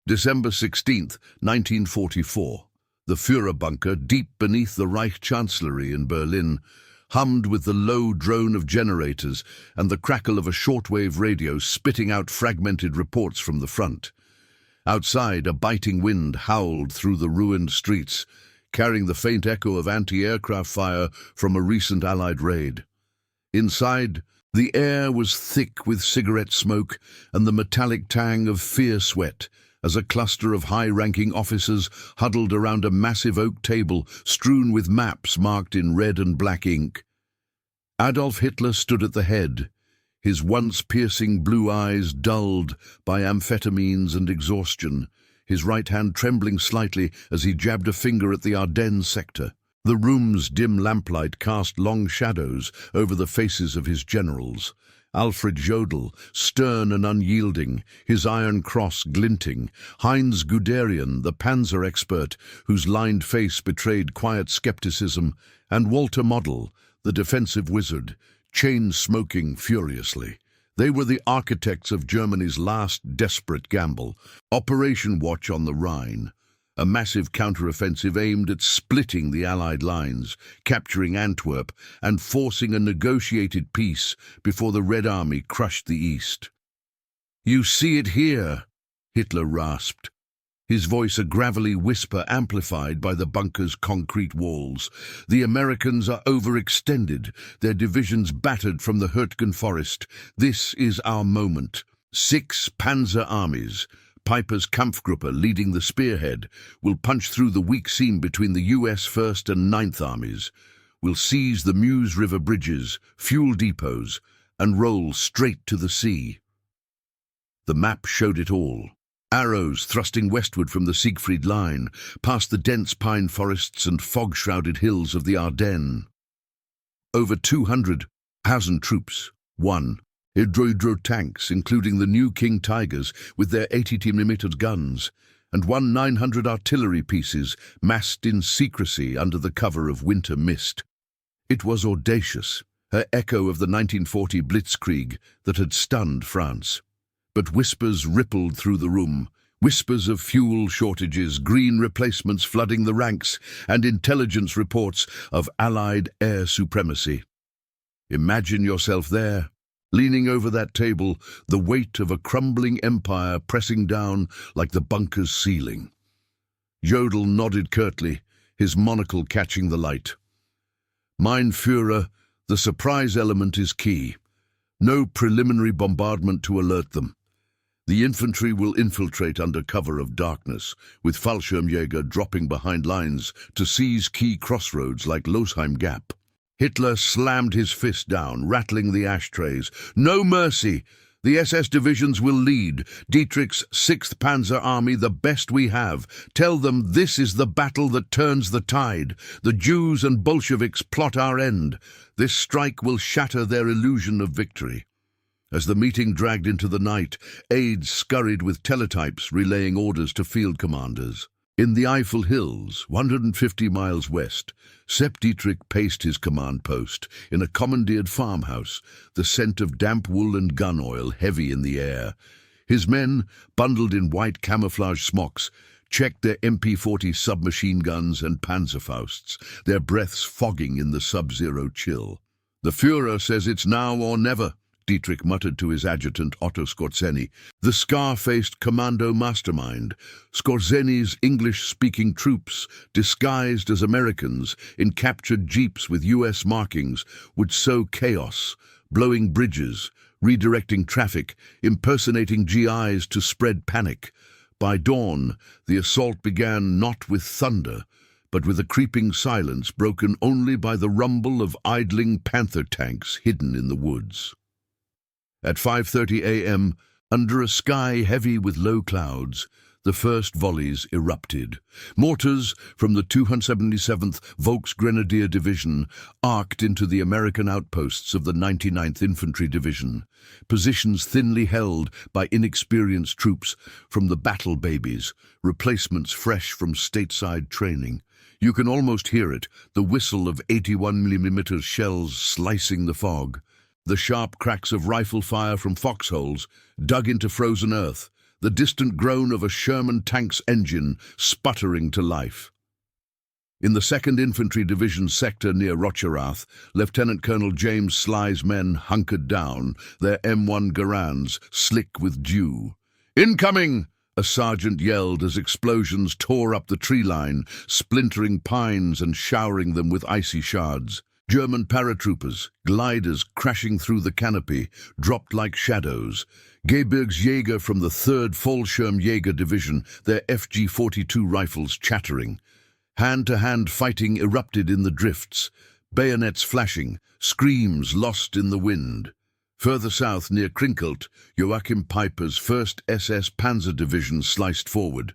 December 16, 1944. The Führer bunker, deep beneath the Reich chancellery in Berlin, hummed with the low drone of generators and the crackle of a shortwave radio spitting out fragmented reports from the front. Outside, a biting wind howled through the ruined streets, carrying the faint echo of anti-aircraft fire from a recent Allied raid. Inside, the air was thick with cigarette smoke and the metallic tang of fear sweat as a cluster of high-ranking officers huddled around a massive oak table strewn with maps marked in red and black ink. Adolf Hitler stood at the head, his once piercing blue eyes dulled by amphetamines and exhaustion, his right hand trembling slightly as he jabbed a finger at the Ardennes sector. The room's dim lamplight cast long shadows over the faces of his generals. Alfred Jodl, stern and unyielding, his iron cross glinting, Heinz Guderian, the panzer expert, whose lined face betrayed quiet skepticism, and Walter Model, the defensive wizard, chain-smoking furiously. They were the architects of Germany's last desperate gamble, Operation Watch on the Rhine, a massive counter-offensive aimed at splitting the Allied lines, capturing Antwerp, and forcing a negotiated peace before the Red Army crushed the East. "You see it here," Hitler rasped, his voice a gravelly whisper amplified by the bunker's concrete walls. "The Americans are overextended, their divisions battered from the Hürtgen forest. This is our moment. 6 panzer armies, Piper's Kampfgruppe leading the spearhead, will punch through the weak seam between the US 1st and 9th Armies, will seize the Meuse River bridges, fuel depots, and roll straight to the sea." The map showed it all. Arrows thrusting westward from the Siegfried Line, past the dense pine forests and fog-shrouded hills of the Ardennes. Over 200,000 troops, 1. Hydro tanks, including the new King Tigers with their 80mm guns, and 900 artillery pieces massed in secrecy under the cover of winter mist. It was audacious, her echo of the 1940 blitzkrieg that had stunned France. But whispers rippled through the room, whispers of fuel shortages, green replacements flooding the ranks, and intelligence reports of Allied air supremacy. Imagine yourself there, leaning over that table, the weight of a crumbling empire pressing down like the bunker's ceiling. Jodl nodded curtly, his monocle catching the light. "Mein Führer, the surprise element is key. No preliminary bombardment to alert them. The infantry will infiltrate under cover of darkness, with Fallschirmjäger dropping behind lines to seize key crossroads like Losheim Gap." Hitler slammed his fist down, rattling the ashtrays. "No mercy! The SS divisions will lead. Dietrich's 6th Panzer Army, the best we have. Tell them this is the battle that turns the tide. The Jews and Bolsheviks plot our end. This strike will shatter their illusion of victory." As the meeting dragged into the night, aides scurried with teletypes relaying orders to field commanders. In the Eifel Hills, 150 miles west, Sepp Dietrich paced his command post in a commandeered farmhouse, the scent of damp wool and gun oil heavy in the air. His men, bundled in white camouflage smocks, checked their MP-40 submachine guns and Panzerfausts, their breaths fogging in the sub-zero chill. "The Führer says it's now or never," Dietrich muttered to his adjutant Otto Skorzeny, the scar-faced commando mastermind. Skorzeny's English-speaking troops, disguised as Americans in captured jeeps with US markings, would sow chaos, blowing bridges, redirecting traffic, impersonating GIs to spread panic. By dawn, the assault began not with thunder, but with a creeping silence broken only by the rumble of idling Panther tanks hidden in the woods. At 5:30 a.m., under a sky heavy with low clouds, the first volleys erupted. Mortars from the 277th Volksgrenadier Division arced into the American outposts of the 99th Infantry Division, positions thinly held by inexperienced troops from the battle babies, replacements fresh from stateside training. You can almost hear it, the whistle of 81mm shells slicing the fog. The sharp cracks of rifle fire from foxholes dug into frozen earth, the distant groan of a Sherman tank's engine sputtering to life. In the 2nd Infantry Division sector near Rocherath, Lieutenant Colonel James Sly's men hunkered down, their M1 Garands slick with dew. "Incoming!" a sergeant yelled as explosions tore up the tree line, splintering pines and showering them with icy shards. German paratroopers, gliders crashing through the canopy, dropped like shadows. Gebirgsjäger from the 3rd Fallschirmjäger Division, their FG-42 rifles chattering. Hand-to-hand fighting erupted in the drifts, bayonets flashing, screams lost in the wind. Further south, near Krinkelt, Joachim Peiper's 1st SS Panzer Division sliced forward.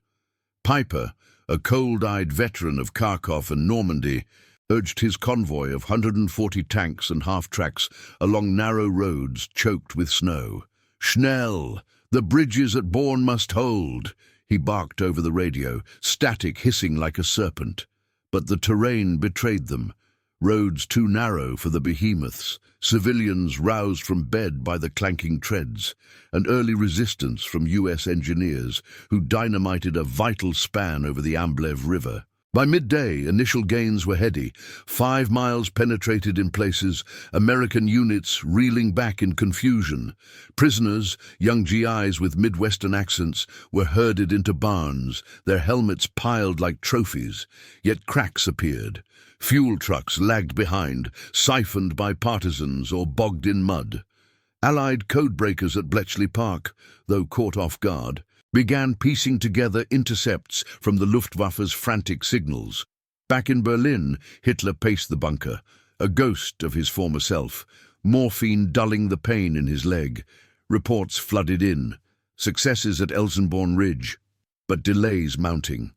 Peiper, a cold-eyed veteran of Kharkov and Normandy, urged his convoy of 140 tanks and half-tracks along narrow roads choked with snow. "Schnell! The bridges at Born must hold!" he barked over the radio, static hissing like a serpent. But the terrain betrayed them. Roads too narrow for the behemoths, civilians roused from bed by the clanking treads, and early resistance from US engineers who dynamited a vital span over the Amblev River. By midday, initial gains were heady. 5 miles penetrated in places, American units reeling back in confusion. Prisoners, young GIs with Midwestern accents, were herded into barns, their helmets piled like trophies. Yet cracks appeared. Fuel trucks lagged behind, siphoned by partisans or bogged in mud. Allied codebreakers at Bletchley Park, though caught off guard, began piecing together intercepts from the Luftwaffe's frantic signals. Back in Berlin, Hitler paced the bunker, a ghost of his former self, morphine dulling the pain in his leg. Reports flooded in, successes at Elsenborn Ridge, but delays mounting.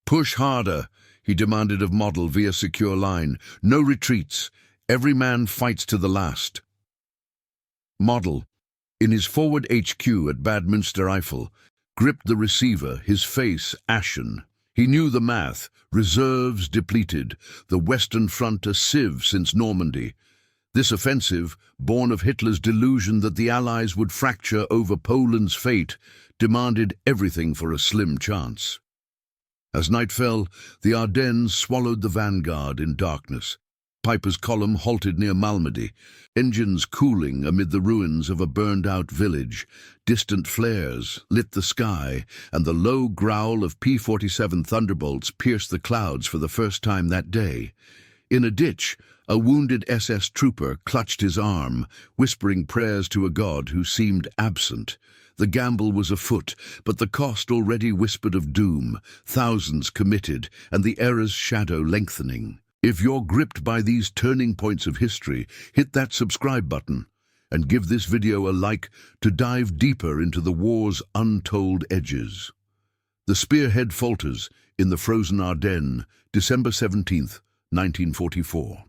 "Push harder," he demanded of Model via secure line. "No retreats. Every man fights to the last." Model, in his forward HQ at Bad Münstereifel, gripped the receiver, his face ashen. He knew the math, reserves depleted, the Western Front a sieve since Normandy. This offensive, born of Hitler's delusion that the Allies would fracture over Poland's fate, demanded everything for a slim chance. As night fell, the Ardennes swallowed the vanguard in darkness. Peiper's column halted near Malmedy, engines cooling amid the ruins of a burned-out village. Distant flares lit the sky, and the low growl of P-47 Thunderbolts pierced the clouds for the first time that day. In a ditch, a wounded SS trooper clutched his arm, whispering prayers to a god who seemed absent. The gamble was afoot, but the cost already whispered of doom, thousands committed, and the era's shadow lengthening. If you're gripped by these turning points of history, hit that subscribe button and give this video a like to dive deeper into the war's untold edges. The spearhead falters in the frozen Ardennes, December 17th, 1944.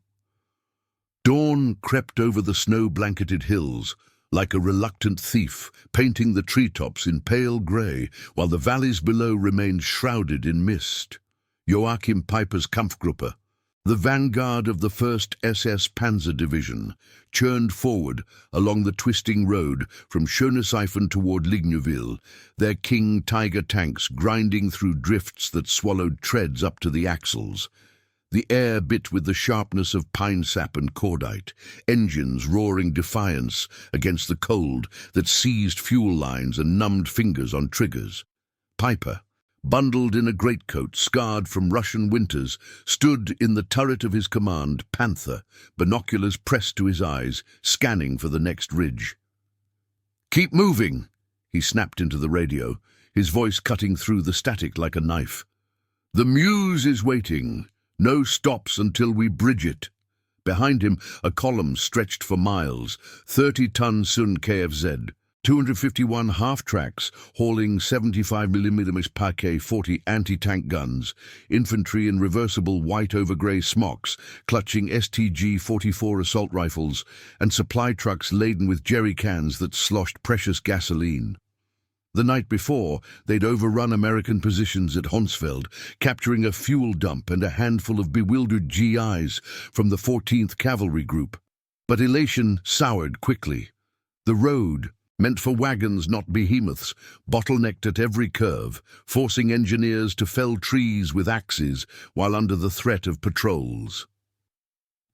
Dawn crept over the snow-blanketed hills like a reluctant thief, painting the treetops in pale grey, while the valleys below remained shrouded in mist. Joachim Peiper's Kampfgruppe, the vanguard of the 1st SS Panzer Division, churned forward along the twisting road from Schöneseifen toward Ligneville, their King Tiger tanks grinding through drifts that swallowed treads up to the axles. The air bit with the sharpness of pine sap and cordite, engines roaring defiance against the cold that seized fuel lines and numbed fingers on triggers. Peiper, bundled in a greatcoat scarred from Russian winters, stood in the turret of his command, Panther, binoculars pressed to his eyes, scanning for the next ridge. "Keep moving," he snapped into the radio, his voice cutting through the static like a knife. "The Muse is waiting. No stops until we bridge it." Behind him, a column stretched for miles, 30-ton Sun KFZ, 251 half-tracks hauling 75mm Paquet 40 anti-tank guns, infantry in reversible white-over-grey smocks, clutching STG-44 assault rifles, and supply trucks laden with jerry cans that sloshed precious gasoline. The night before, they'd overrun American positions at Honsfeld, capturing a fuel dump and a handful of bewildered GIs from the 14th Cavalry Group. But elation soured quickly. The road, meant for wagons, not behemoths, bottlenecked at every curve, forcing engineers to fell trees with axes while under the threat of patrols.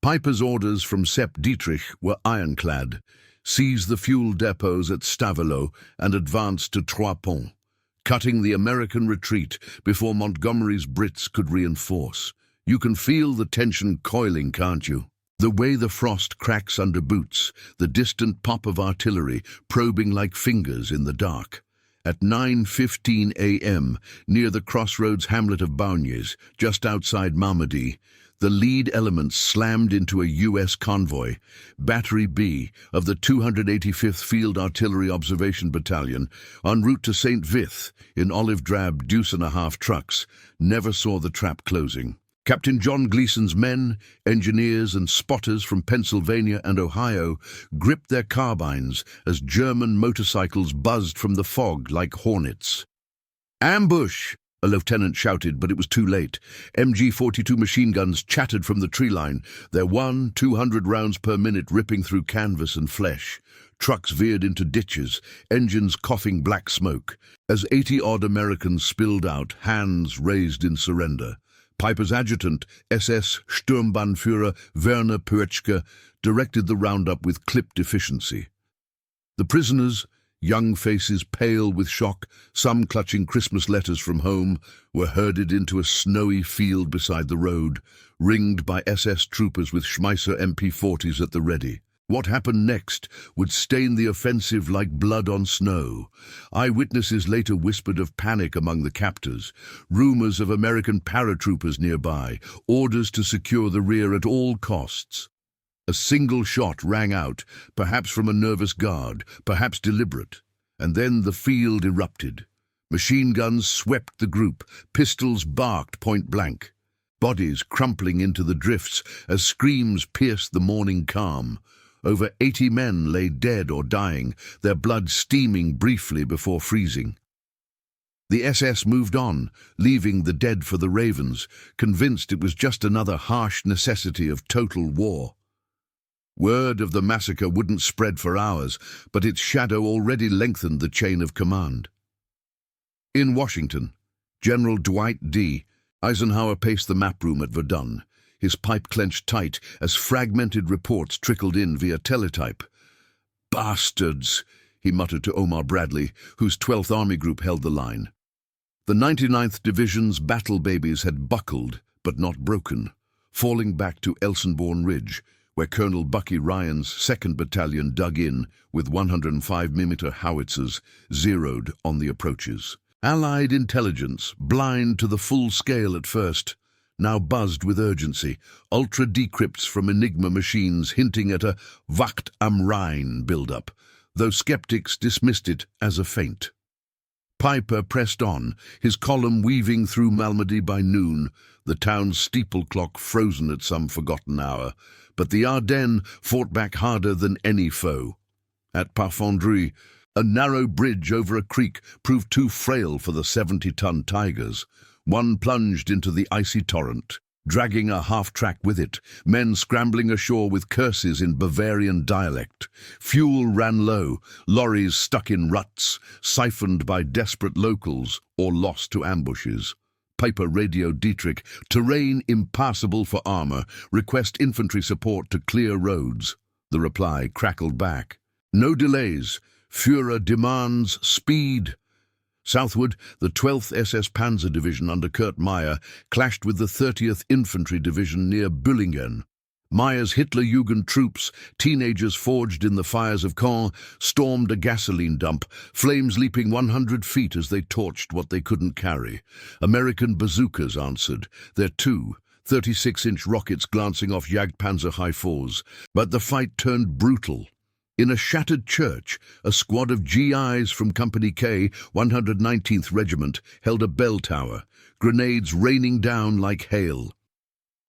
Piper's orders from Sepp Dietrich were ironclad: seize the fuel depots at Stavelot and advance to Trois Ponts, cutting the American retreat before Montgomery's Brits could reinforce. You can feel the tension coiling, can't you? The way the frost cracks under boots, the distant pop of artillery probing like fingers in the dark. At 9:15 a.m., near the crossroads hamlet of Baugnes, just outside Malmedy, the lead elements slammed into a U.S. convoy, Battery B of the 285th Field Artillery Observation Battalion, en route to St. Vith in olive-drab deuce-and-a-half trucks, never saw the trap closing. Captain John Gleason's men, engineers and spotters from Pennsylvania and Ohio, gripped their carbines as German motorcycles buzzed from the fog like hornets. "Ambush!" a lieutenant shouted, but it was too late. MG-42 machine guns chattered from the tree line, their 200 rounds per minute ripping through canvas and flesh. Trucks veered into ditches, engines coughing black smoke. As 80-odd Americans spilled out, hands raised in surrender, Piper's adjutant, SS Sturmbannführer Werner Pötschke, directed the roundup with clipped efficiency. The prisoners, young faces pale with shock, some clutching Christmas letters from home, were herded into a snowy field beside the road, ringed by SS troopers with Schmeisser MP40s at the ready. What happened next would stain the offensive like blood on snow. Eyewitnesses later whispered of panic among the captors, rumors of American paratroopers nearby, orders to secure the rear at all costs. A single shot rang out, perhaps from a nervous guard, perhaps deliberate, and then the field erupted. Machine guns swept the group, pistols barked point blank, bodies crumpling into the drifts as screams pierced the morning calm. Over 80 men lay dead or dying, their blood steaming briefly before freezing. The SS moved on, leaving the dead for the ravens, convinced it was just another harsh necessity of total war. Word of the massacre wouldn't spread for hours, but its shadow already lengthened the chain of command. In Washington, General Dwight D. Eisenhower paced the map room at Verdun, his pipe clenched tight as fragmented reports trickled in via teletype. "Bastards," he muttered to Omar Bradley, whose 12th Army Group held the line. The 99th Division's battle babies had buckled, but not broken, falling back to Elsenborn Ridge, where Colonel Bucky Ryan's 2nd Battalion dug in with 105mm howitzers zeroed on the approaches. Allied intelligence, blind to the full scale at first, now buzzed with urgency, ultra-decrypts from Enigma machines hinting at a Wacht am Rhein build-up, though skeptics dismissed it as a feint. Piper pressed on, his column weaving through Malmedy by noon, the town's steeple clock frozen at some forgotten hour, but the Ardennes fought back harder than any foe. At Parfondry, a narrow bridge over a creek proved too frail for the 70-ton Tigers. One plunged into the icy torrent, dragging a half-track with it, men scrambling ashore with curses in Bavarian dialect. Fuel ran low, lorries stuck in ruts, siphoned by desperate locals or lost to ambushes. Piper radioed Dietrich, "Terrain impassable for armor, request infantry support to clear roads." The reply crackled back, "No delays, Führer demands speed." Southward, the 12th SS Panzer Division under Kurt Meyer clashed with the 30th Infantry Division near Büllingen. Meyer's Hitlerjugend troops, teenagers forged in the fires of Caen, stormed a gasoline dump, flames leaping 100 feet as they torched what they couldn't carry. American bazookas answered, their 36-inch rockets glancing off Jagdpanzer High 4s. But the fight turned brutal. In a shattered church, a squad of GIs from Company K, 119th Regiment, held a bell tower, grenades raining down like hail.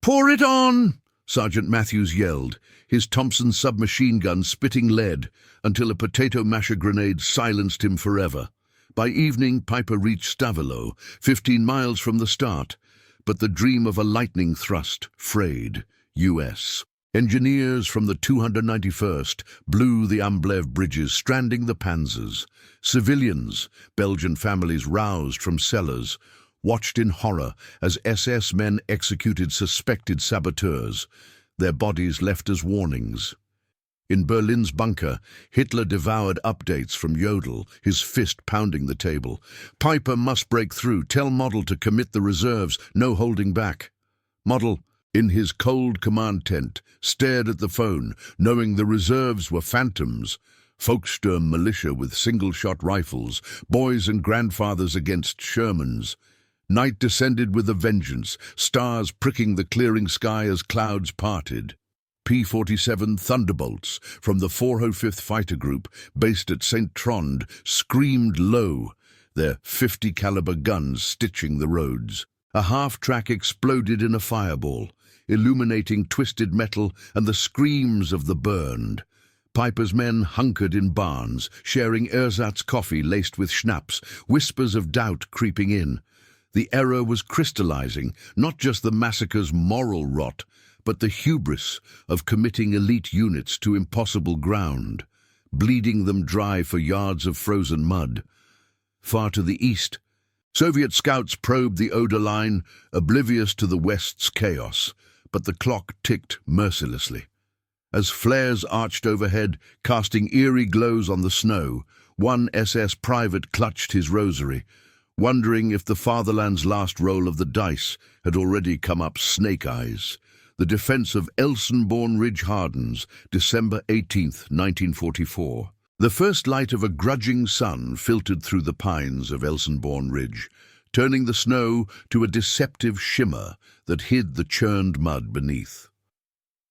"Pour it on!" Sergeant Matthews yelled, his Thompson submachine gun spitting lead, until a potato masher grenade silenced him forever. By evening, Piper reached Stavelot, 15 miles from the start, but the dream of a lightning thrust frayed. U.S. Engineers from the 291st blew the Amblev bridges, stranding the panzers. Civilians, Belgian families roused from cellars, watched in horror as SS men executed suspected saboteurs, their bodies left as warnings. In Berlin's bunker, Hitler devoured updates from Jodl, his fist pounding the table. Piper must break through. Tell Model to commit the reserves. No holding back. Model, in his cold command tent, stared at the phone, knowing the reserves were phantoms. Volkssturm militia with single-shot rifles, boys and grandfathers against Shermans. Night descended with a vengeance, stars pricking the clearing sky as clouds parted. P-47 Thunderbolts from the 405th Fighter Group, based at St. Trond, screamed low, their 50-caliber guns stitching the roads. A half-track exploded in a fireball, illuminating twisted metal and the screams of the burned. Piper's men hunkered in barns, sharing ersatz coffee laced with schnapps, whispers of doubt creeping in. The error was crystallizing, not just the massacre's moral rot, but the hubris of committing elite units to impossible ground, bleeding them dry for yards of frozen mud. Far to the east, Soviet scouts probed the Oder line, oblivious to the West's chaos, but the clock ticked mercilessly. As flares arched overhead, casting eerie glows on the snow, one SS private clutched his rosary, wondering if the fatherland's last roll of the dice had already come up snake eyes. The defense of Elsenborn Ridge hardens, December 18th, 1944. The first light of a grudging sun filtered through the pines of Elsenborn Ridge, turning the snow to a deceptive shimmer that hid the churned mud beneath.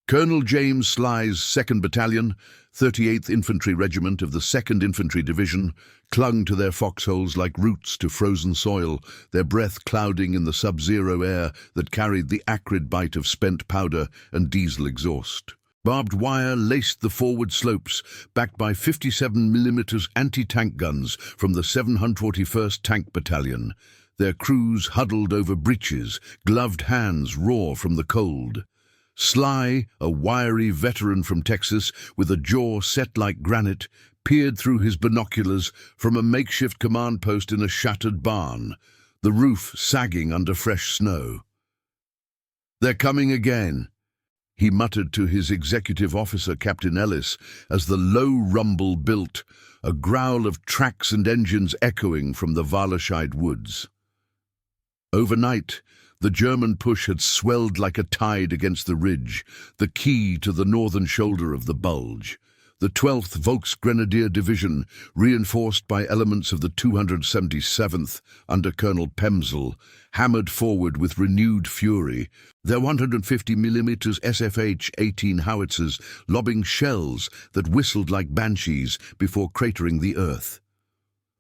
Colonel James Sly's 2nd Battalion, 38th Infantry Regiment of the 2nd Infantry Division, clung to their foxholes like roots to frozen soil, their breath clouding in the sub-zero air that carried the acrid bite of spent powder and diesel exhaust. Barbed wire laced the forward slopes, backed by 57mm anti-tank guns from the 741st Tank Battalion. Their crews huddled over breaches, gloved hands raw from the cold. Sly, a wiry veteran from Texas with a jaw set like granite, peered through his binoculars from a makeshift command post in a shattered barn, the roof sagging under fresh snow. "They're coming again," he muttered to his executive officer, Captain Ellis, as the low rumble built, a growl of tracks and engines echoing from the Wallerscheid woods. Overnight, the German push had swelled like a tide against the ridge, the key to the northern shoulder of the bulge. The 12th Volksgrenadier Division, reinforced by elements of the 277th under Colonel Pemsel, hammered forward with renewed fury, their 150mm SFH-18 howitzers lobbing shells that whistled like banshees before cratering the earth.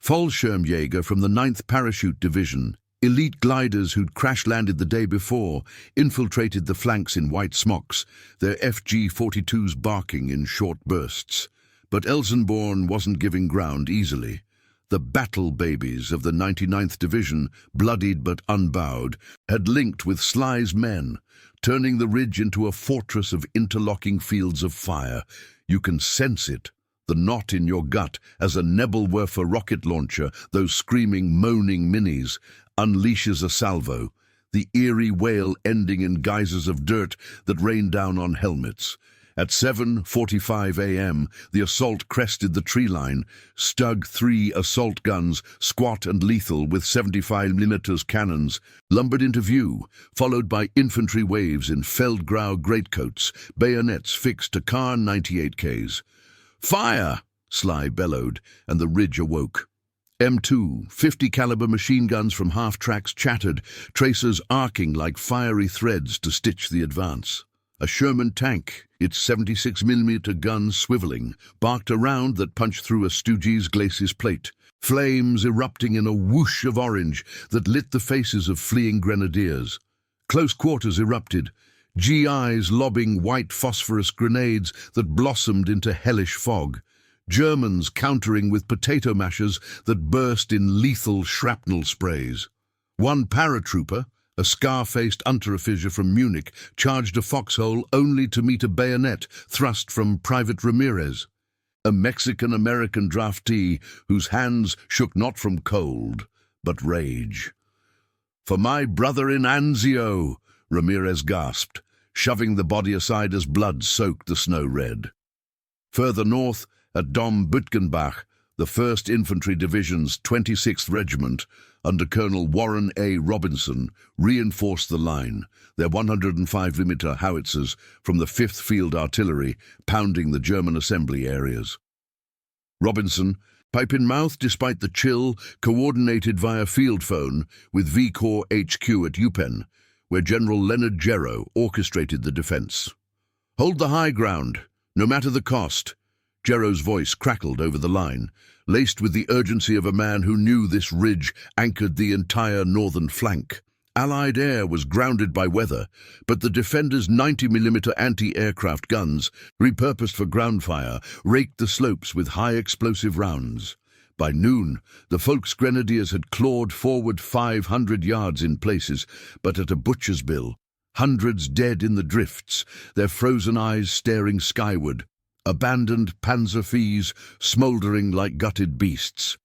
Fallschirmjäger from the 9th Parachute Division, elite gliders who'd crash-landed the day before, infiltrated the flanks in white smocks, their FG-42s barking in short bursts. But Elsenborn wasn't giving ground easily. The battle babies of the 99th Division, bloodied but unbowed, had linked with Sly's men, turning the ridge into a fortress of interlocking fields of fire. You can sense it, the knot in your gut, as a Nebelwerfer rocket launcher, those screaming, moaning minis, unleashes a salvo, the eerie wail ending in geysers of dirt that rain down on helmets. At 7:45 a.m., the assault crested the tree line. Stug 3 assault guns, squat and lethal with 75mm cannons, lumbered into view, followed by infantry waves in Feldgrau greatcoats, bayonets fixed to Kar 98Ks. "Fire!" Sly bellowed, and the ridge awoke. M2, 50-caliber machine guns from half-tracks chattered, tracers arcing like fiery threads to stitch the advance. A Sherman tank, its 76mm gun swiveling, barked a round that punched through a Stooges glacis plate, flames erupting in a whoosh of orange that lit the faces of fleeing grenadiers. Close quarters erupted, GIs lobbing white phosphorus grenades that blossomed into hellish fog. Germans countering with potato mashers that burst in lethal shrapnel sprays. One paratrooper, A scar-faced unteroffizier from Munich charged a foxhole only to meet a bayonet thrust from Private Ramirez, a Mexican-American draftee whose hands shook not from cold, but rage. "For my brother in Anzio," Ramirez gasped, shoving the body aside as blood soaked the snow red. Further north, at Dom Bütgenbach, the 1st Infantry Division's 26th Regiment, under Colonel Warren A. Robinson, reinforced the line, their 105mm howitzers from the 5th Field Artillery pounding the German assembly areas. Robinson, pipe in mouth despite the chill, coordinated via field phone with V Corps HQ at Eupen, where General Leonard Gero orchestrated the defense. "Hold the high ground, no matter the cost." Gero's voice crackled over the line, laced with the urgency of a man who knew this ridge anchored the entire northern flank. Allied air was grounded by weather, but the defenders' 90mm anti-aircraft guns, repurposed for ground fire, raked the slopes with high-explosive rounds. By noon, the Volksgrenadiers had clawed forward 500 yards in places, but at a butcher's bill, hundreds dead in the drifts, their frozen eyes staring skyward, abandoned Panzerviehs smouldering like gutted beasts.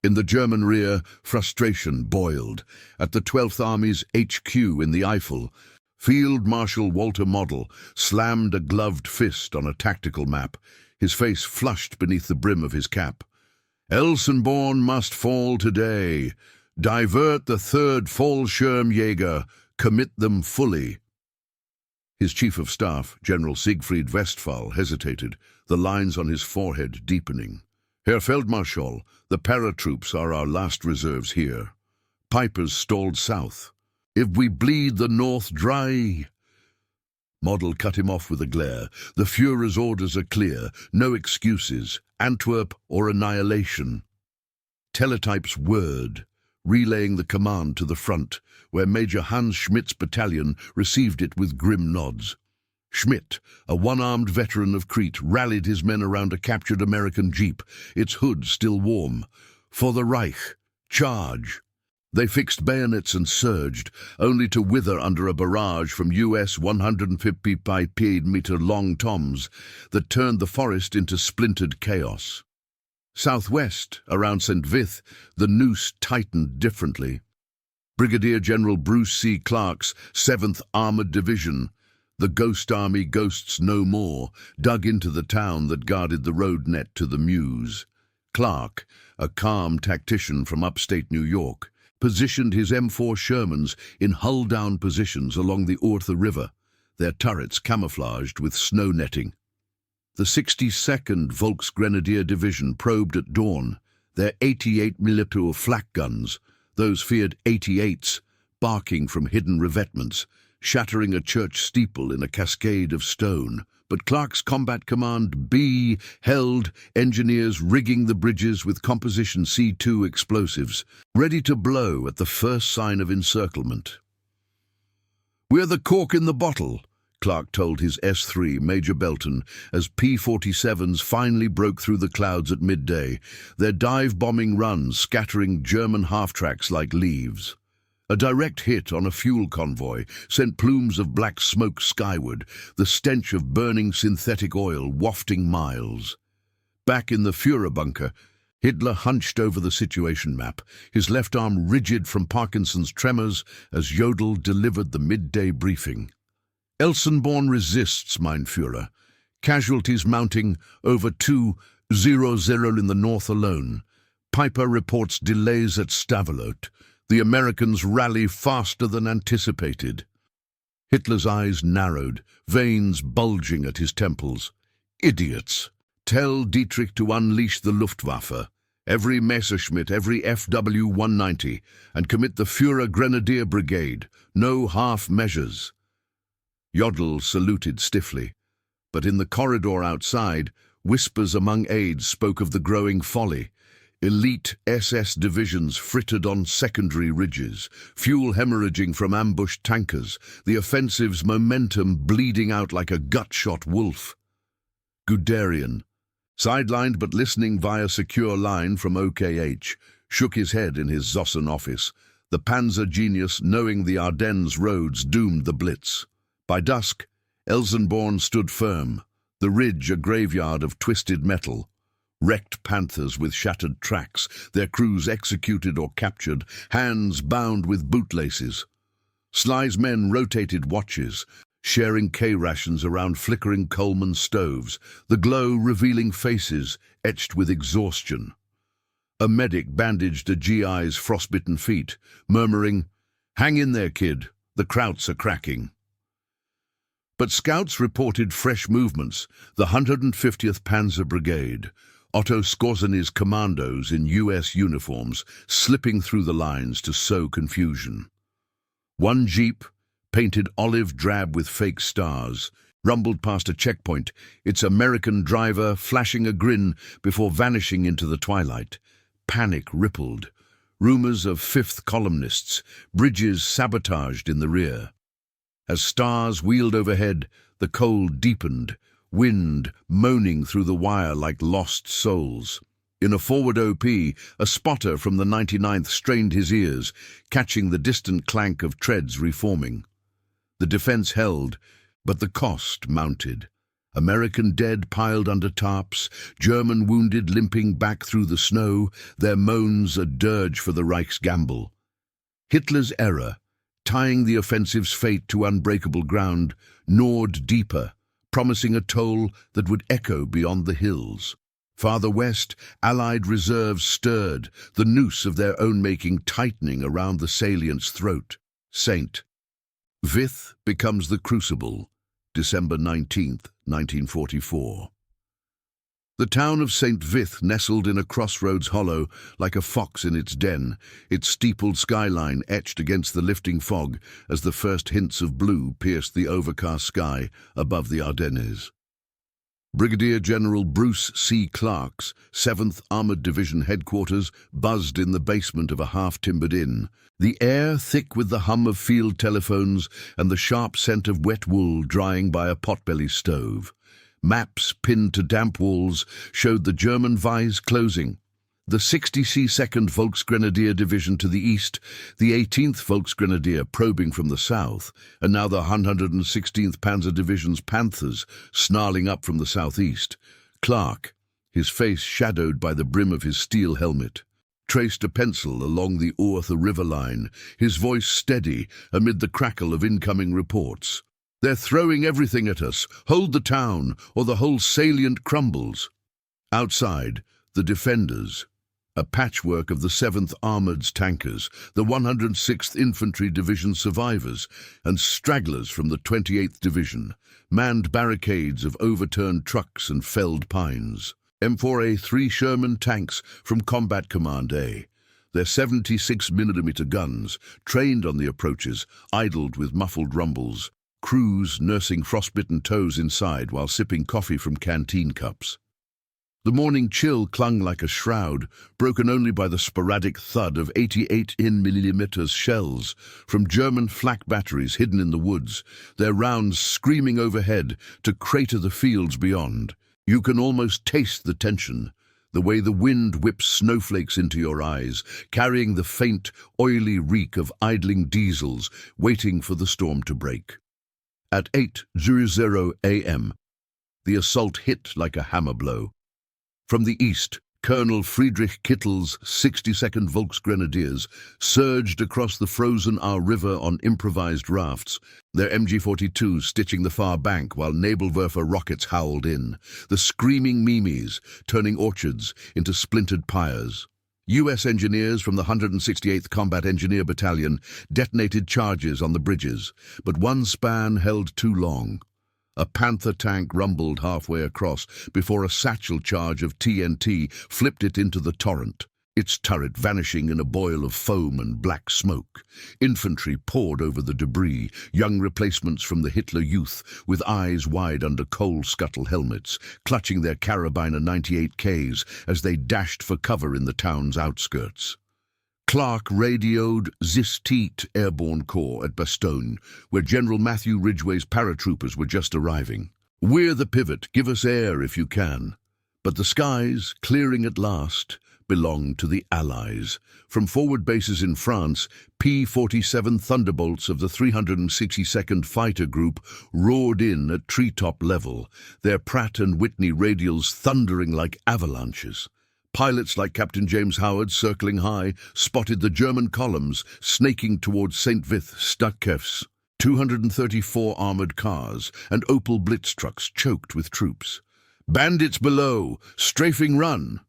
In the German rear, frustration boiled. At the 12th Army's HQ in the Eifel, Field Marshal Walter Model slammed a gloved fist on a tactical map, his face flushed beneath the brim of his cap. "Elsenborn must fall today. Divert the 3rd Fallschirmjäger. Commit them fully." His chief of staff, General Siegfried Westphal, hesitated, the lines on his forehead deepening. "Herr Feldmarschall, the paratroops are our last reserves here. Pipers stalled south. If we bleed the north dry—" Model cut him off with a glare. "The Führer's orders are clear. No excuses. Antwerp or annihilation." Teletype's word, relaying the command to the front, where Major Hans Schmidt's battalion received it with grim nods. Schmidt, a one-armed veteran of Crete, rallied his men around a captured American jeep, its hood still warm. "For the Reich, charge!" They fixed bayonets and surged, only to wither under a barrage from US 150-meter long toms that turned the forest into splintered chaos. Southwest, around St. Vith, the noose tightened differently. Brigadier General Bruce C. Clark's 7th Armored Division, the Ghost Army ghosts no more, dug into the town that guarded the road net to the Meuse. Clark, a calm tactician from upstate New York, positioned his M4 Shermans in hull-down positions along the Ourthe River, their turrets camouflaged with snow netting. The 62nd Volksgrenadier Division probed at dawn, their 88mm flak guns, those feared 88s, barking from hidden revetments, shattering a church steeple in a cascade of stone. But Clark's Combat Command B held engineers rigging the bridges with Composition C2 explosives, ready to blow at the first sign of encirclement. "We're the cork in the bottle," Clark told his S3, Major Belton, as P-47s finally broke through the clouds at midday, their dive-bombing runs scattering German half-tracks like leaves. A direct hit on a fuel convoy sent plumes of black smoke skyward, the stench of burning synthetic oil wafting miles. Back in the Führer bunker, Hitler hunched over the situation map, his left arm rigid from Parkinson's tremors as Jodl delivered the midday briefing. "Elsenborn resists, mein Führer. Casualties mounting over 200 in the north alone. Piper reports delays at Stavelot. The Americans rally faster than anticipated." Hitler's eyes narrowed, veins bulging at his temples. "Idiots! Tell Dietrich to unleash the Luftwaffe, every Messerschmitt, every FW-190, and commit the Führer Grenadier Brigade. No half measures." Jodl saluted stiffly, but in the corridor outside, whispers among aides spoke of the growing folly. Elite SS divisions frittered on secondary ridges, fuel hemorrhaging from ambushed tankers, the offensive's momentum bleeding out like a gut-shot wolf. Guderian, sidelined but listening via secure line from OKH, shook his head in his Zossen office, the Panzer genius, knowing the Ardennes roads doomed the Blitz. By dusk, Elsenborn stood firm, the ridge a graveyard of twisted metal. Wrecked Panthers with shattered tracks, their crews executed or captured, hands bound with bootlaces. Sly's men rotated watches, sharing K-rations around flickering Coleman stoves, the glow revealing faces etched with exhaustion. A medic bandaged a GI's frostbitten feet, murmuring, "Hang in there, kid, the Krauts are cracking." But scouts reported fresh movements, the 150th Panzer Brigade, Otto Skorzeny commandos in US uniforms, slipping through the lines to sow confusion. One jeep, painted olive drab with fake stars, rumbled past a checkpoint, its American driver flashing a grin before vanishing into the twilight. Panic rippled. Rumors of fifth columnists, bridges sabotaged in the rear. As stars wheeled overhead, the cold deepened, wind moaning through the wire like lost souls. In a forward OP, a spotter from the 99th strained his ears, catching the distant clank of treads reforming. The defense held, but the cost mounted. American dead piled under tarps, German wounded limping back through the snow, their moans a dirge for the Reich's gamble. Hitler's error, tying the offensive's fate to unbreakable ground, gnawed deeper, promising a toll that would echo beyond the hills. Farther west, Allied reserves stirred, the noose of their own making tightening around the salient's throat. St. Vith becomes the crucible, December 19th, 1944. The town of St. Vith nestled in a crossroads hollow like a fox in its den, its steepled skyline etched against the lifting fog as the first hints of blue pierced the overcast sky above the Ardennes. Brigadier General Bruce C. Clark's 7th Armored Division headquarters buzzed in the basement of a half-timbered inn, the air thick with the hum of field telephones and the sharp scent of wet wool drying by a potbelly stove. Maps pinned to damp walls showed the German Weiss closing. The 62nd Volksgrenadier Division to the east, the 18th Volksgrenadier probing from the south, and now the 116th Panzer Division's Panthers snarling up from the southeast. Clark, his face shadowed by the brim of his steel helmet, traced a pencil along the Ourthe River line, his voice steady amid the crackle of incoming reports. "They're throwing everything at us. Hold the town, or the whole salient crumbles." Outside, the defenders, a patchwork of the 7th Armoured's tankers, the 106th Infantry Division survivors, and stragglers from the 28th Division, manned barricades of overturned trucks and felled pines. M4A3 Sherman tanks from Combat Command A, their 76mm guns, trained on the approaches, idled with muffled rumbles, crews nursing frostbitten toes inside while sipping coffee from canteen cups. The morning chill clung like a shroud, broken only by the sporadic thud of 88mm shells from German flak batteries hidden in the woods, their rounds screaming overhead to crater the fields beyond. You can almost taste the tension, the way the wind whips snowflakes into your eyes, carrying the faint, oily reek of idling diesels waiting for the storm to break. At 8:00 a.m., the assault hit like a hammer blow. From the east, Colonel Friedrich Kittel's 62nd Volksgrenadiers surged across the frozen Ahr River on improvised rafts, their MG-42s stitching the far bank while Nebelwerfer rockets howled in, the screaming Mimis turning orchards into splintered pyres. U.S. engineers from the 168th Combat Engineer Battalion detonated charges on the bridges, but one span held too long. A Panther tank rumbled halfway across before a satchel charge of TNT flipped it into the torrent, its turret vanishing in a boil of foam and black smoke. Infantry poured over the debris, young replacements from the Hitler Youth, with eyes wide under coal scuttle helmets, clutching their Karabiner 98Ks as they dashed for cover in the town's outskirts. Clark radioed Zistit Airborne Corps at Bastogne, where General Matthew Ridgway's paratroopers were just arriving. "We're the pivot, give us air if you can." But the skies, clearing at last, belonged to the Allies. From forward bases in France, P-47 Thunderbolts of the 362nd Fighter Group roared in at treetop level, their Pratt & Whitney radials thundering like avalanches. Pilots like Captain James Howard, circling high, spotted the German columns snaking towards St. Vith Stadtkefs. 234 armoured cars and Opel Blitz trucks choked with troops. "Bandits below! Strafing run!"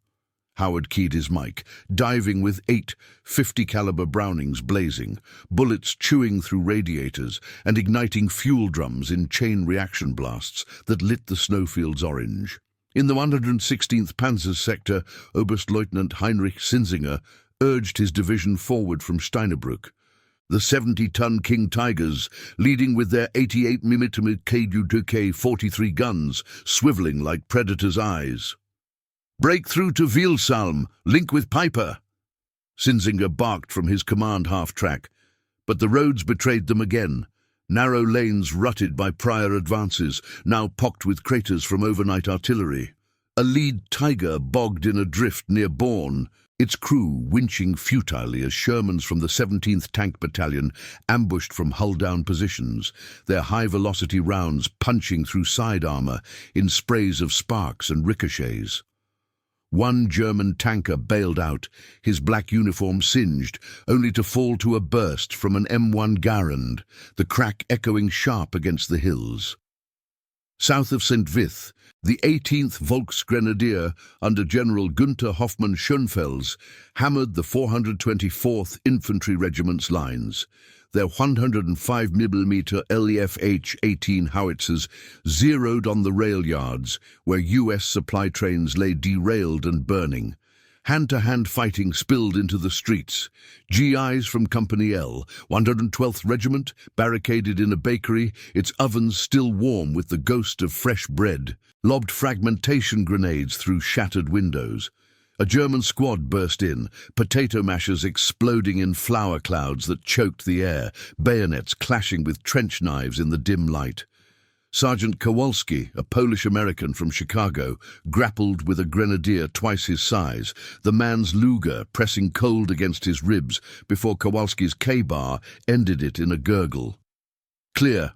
Howard keyed his mic, diving with 8 50-caliber Brownings blazing, bullets chewing through radiators and igniting fuel drums in chain reaction blasts that lit the snowfields orange. In the 116th Panzer sector, Oberstleutnant Heinrich Sinzinger urged his division forward from Steinebrück. The 70-ton King Tigers, leading with their 88mm KW-43 guns, swiveling like predators' eyes. "Break through to Wielsalm, link with Piper!" Sinzinger barked from his command half-track, but the roads betrayed them again. Narrow lanes rutted by prior advances, now pocked with craters from overnight artillery. A lead Tiger bogged in a drift near Born, its crew winching futilely as Shermans from the 17th Tank Battalion ambushed from hull-down positions, their high-velocity rounds punching through side armour in sprays of sparks and ricochets. One German tanker bailed out, his black uniform singed, only to fall to a burst from an M1 Garand, the crack echoing sharp against the hills. South of St. Vith, the 18th Volksgrenadier, under General Günther Hoffmann Schönfels, hammered the 424th Infantry Regiment's lines. Their 105mm LEF-H-18 howitzers zeroed on the rail yards, where U.S. supply trains lay derailed and burning. Hand-to-hand fighting spilled into the streets. GIs from Company L, 112th Regiment, barricaded in a bakery, its ovens still warm with the ghost of fresh bread, lobbed fragmentation grenades through shattered windows. A German squad burst in, potato mashers exploding in flour clouds that choked the air, bayonets clashing with trench knives in the dim light. Sergeant Kowalski, a Polish-American from Chicago, grappled with a grenadier twice his size, the man's Luger pressing cold against his ribs before Kowalski's K-bar ended it in a gurgle. "Clear,"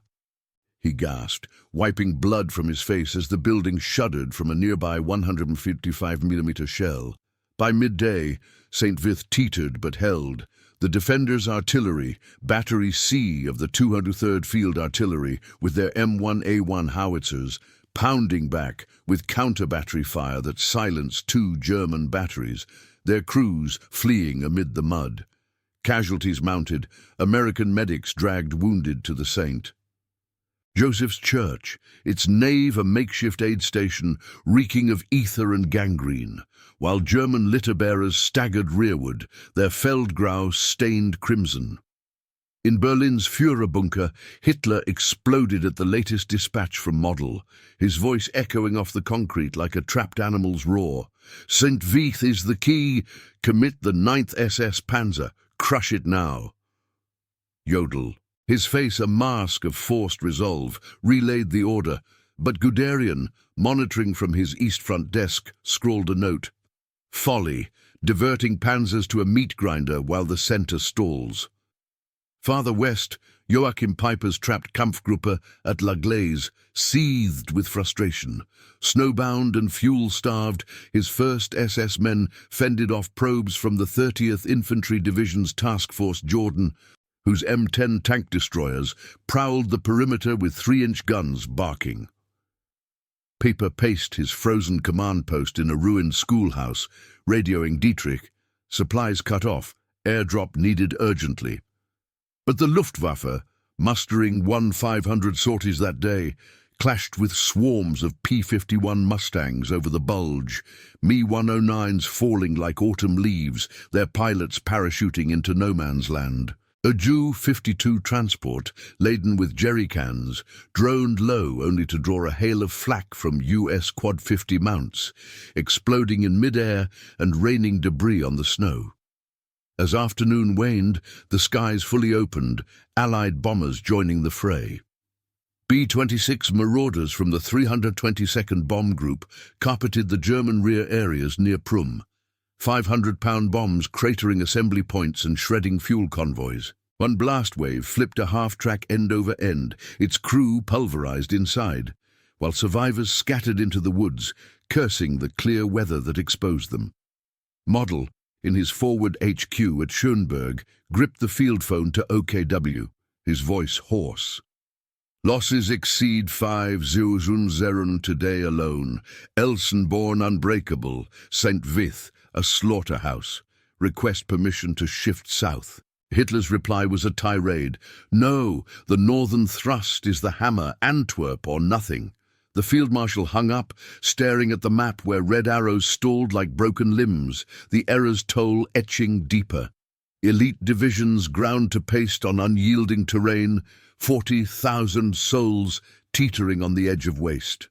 he gasped, wiping blood from his face as the building shuddered from a nearby 155mm shell. By midday, St. Vith teetered but held. The defenders' artillery, Battery C of the 203rd Field Artillery, with their M1A1 howitzers, pounding back with counter-battery fire that silenced 2 German batteries, their crews fleeing amid the mud. Casualties mounted, American medics dragged wounded to the St. Joseph's Church, its nave a makeshift aid station reeking of ether and gangrene, while German litter-bearers staggered rearward, their Feldgrau stained crimson. In Berlin's Führerbunker, Hitler exploded at the latest dispatch from Model, his voice echoing off the concrete like a trapped animal's roar. "St. Vith is the key. Commit the 9th SS Panzer. Crush it now." Jodl, his face a mask of forced resolve, relayed the order, but Guderian, monitoring from his East Front desk, scrawled a note. "Folly, diverting panzers to a meat grinder while the centre stalls." Farther west, Joachim Piper's trapped Kampfgruppe at La Glaise seethed with frustration. Snowbound and fuel-starved, his 1st SS men fended off probes from the 30th Infantry Division's Task Force Jordan, whose M10 tank destroyers prowled the perimeter with 3-inch guns barking. Piper paced his frozen command post in a ruined schoolhouse, radioing Dietrich. Supplies cut off, airdrop needed urgently. But the Luftwaffe, mustering 1,500 sorties that day, clashed with swarms of P-51 Mustangs over the bulge, Mi-109s falling like autumn leaves, their pilots parachuting into no man's land. A Ju-52 transport, laden with jerrycans, droned low only to draw a hail of flak from US Quad 50 mounts, exploding in mid-air and raining debris on the snow. As afternoon waned, the skies fully opened, Allied bombers joining the fray. B-26 Marauders from the 322nd Bomb Group carpeted the German rear areas near Prüm. 500-pound bombs cratering assembly points and shredding fuel convoys. One blast wave flipped a half-track end over end, its crew pulverized inside, while survivors scattered into the woods, cursing the clear weather that exposed them. Model, in his forward HQ at Schönberg, gripped the field phone to OKW, his voice hoarse. Losses exceed 5,000 today alone. Elsenborn unbreakable. St. Vith, a slaughterhouse. Request permission to shift south. Hitler's reply was a tirade. No, the northern thrust is the hammer, Antwerp or nothing. The field marshal hung up, staring at the map where red arrows stalled like broken limbs, the error's toll etching deeper. Elite divisions ground to paste on unyielding terrain, 40,000 souls teetering on the edge of waste.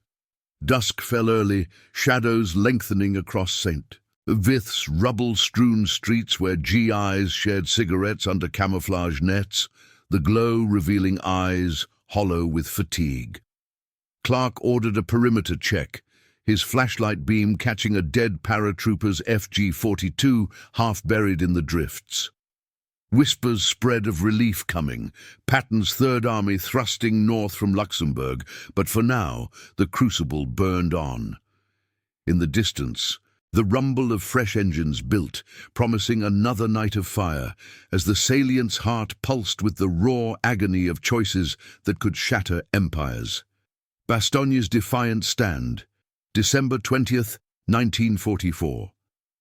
Dusk fell early, shadows lengthening across St. Vith's rubble-strewn streets where GIs shared cigarettes under camouflage nets, the glow revealing eyes hollow with fatigue. Clark ordered a perimeter check, his flashlight beam catching a dead paratrooper's FG-42 half buried in the drifts. Whispers spread of relief coming, Patton's Third Army thrusting north from Luxembourg, but for now the crucible burned on. In the distance, the rumble of fresh engines built, promising another night of fire, as the salient's heart pulsed with the raw agony of choices that could shatter empires. Bastogne's defiant stand, December 20th, 1944.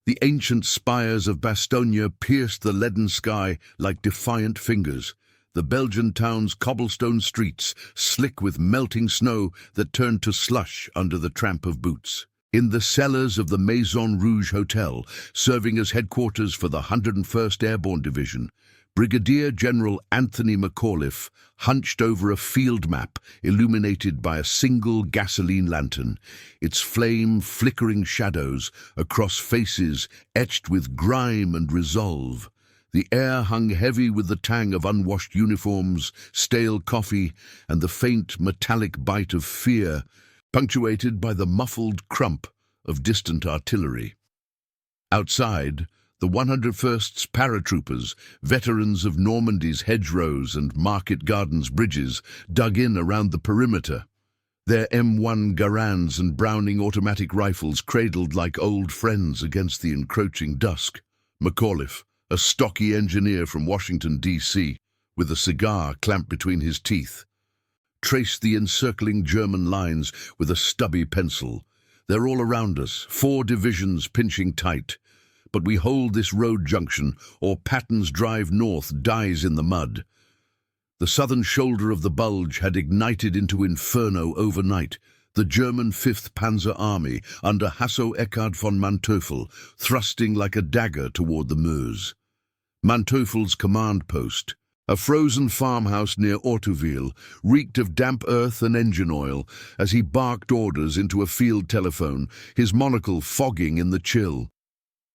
The ancient spires of Bastogne pierced the leaden sky like defiant fingers, the Belgian town's cobblestone streets slick with melting snow that turned to slush under the tramp of boots. In the cellars of the Maison Rouge Hotel, serving as headquarters for the 101st Airborne Division, Brigadier General Anthony McAuliffe hunched over a field map illuminated by a single gasoline lantern, its flame flickering shadows across faces etched with grime and resolve. The air hung heavy with the tang of unwashed uniforms, stale coffee, and the faint metallic bite of fear, punctuated by the muffled crump of distant artillery. Outside, the 101st's paratroopers, veterans of Normandy's hedgerows and Market Gardens bridges, dug in around the perimeter. Their M1 Garands and Browning automatic rifles cradled like old friends against the encroaching dusk. McAuliffe, a stocky engineer from Washington, D.C., with a cigar clamped between his teeth, traced the encircling German lines with a stubby pencil. They're all around us, 4 divisions pinching tight. But we hold this road junction, or Patton's drive north dies in the mud. The southern shoulder of the bulge had ignited into inferno overnight, the German 5th Panzer Army under Hasso-Eckhard von Manteuffel, thrusting like a dagger toward the Meuse. Manteufel's command post, a frozen farmhouse near Ortuville, reeked of damp earth and engine oil as he barked orders into a field telephone, his monocle fogging in the chill.